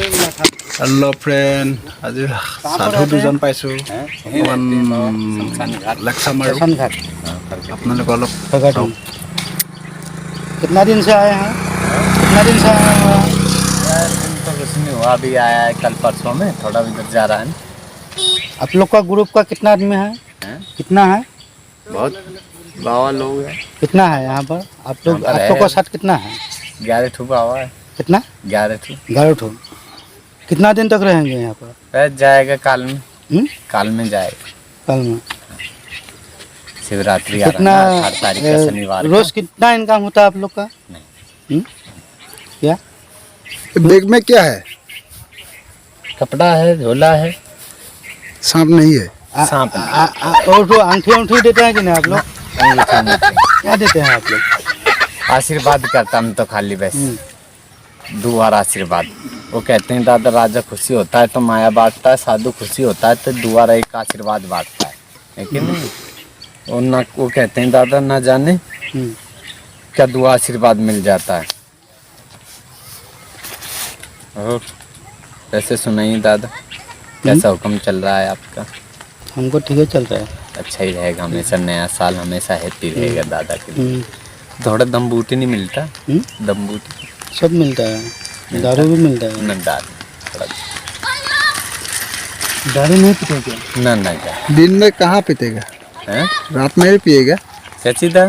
Hello friend, आज साधु दुजन पाइছো लेक्सा मारो আপোনালোক অলপ कितना दिन से आए हैं? कितना दिन से आए हैं? तो कुछ नहीं हुआ, अभी आया है कल परसों में, थोड़ा इधर जा रहा है। आप लोग का ग्रुप का कितना आदमी है? कितना है? बहुत बाबा लोग हैं। कितना है यहाँ पर? आप लोग का साथ कितना है? 11 ठू बाबा है। कितना? 11 ठू। 11 ठो। कितना दिन तक रहेंगे यहाँ पर? बैठ जाएगा काल में। काल में जाएगा। कल में शिवरात्रि कितना 8 तारीख का शनिवार। रोज कितना इनकम होता है आप लोग का? क्या बैग में क्या है? कपड़ा है, झोला है। सांप नहीं है? सांप और तो अंगूठी देते हैं कि नहीं आप लोग? क्या देते हैं आप लोग? आशीर्वाद करता हम तो खाली बस दुआर आशीर्वाद। वो कहते हैं दादा राजा खुशी होता है तो माया बांटता है, साधु खुशी होता है तो दुआर एक आशीर्वाद बांटता है। लेकिन और ना वो कहते हैं दादा ना जाने क्या दुआ आशीर्वाद मिल जाता है। और वैसे सुनाइए दादा, कैसा हुक्म चल रहा है आपका? हमको ठीक है चल रहा है। अच्छा ही रहेगा, हमेशा नया साल हमेशा हैप्पी रहेगा दादा के लिए। थोड़ा दम बूटी नहीं मिलता? दम बूटी सब मिलता है, दारू भी मिलता है। न दारू थोड़ा दारू नहीं पीते क्या? ना क्या दिन में कहाँ पीतेगा? रात में ही पिएगा? सच्ची दा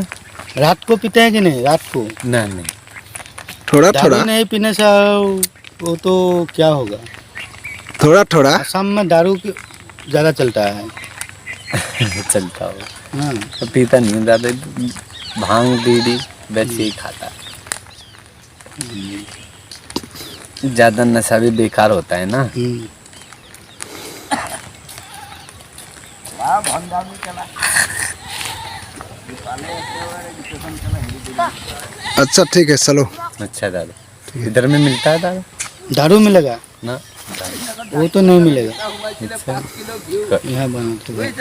रात को पीते हैं कि नहीं? रात को नहीं थोड़ा दारू थोड़ा नहीं पीने से वो तो क्या होगा? थोड़ा थोड़ा असम में दारू ज़्यादा चलता है। चलता हो हाँ, तो पीता नहीं दादा, भांग बीड़ी वैसे ही खाता है। ज़्यादा नशा भी बेकार होता है ना। अच्छा ठीक है चलो। अच्छा दादा, इधर में मिलता है दादा? दारू मिलेगा ना वो तो नहीं मिलेगा। अच्छा यहाँ बनाते हैं?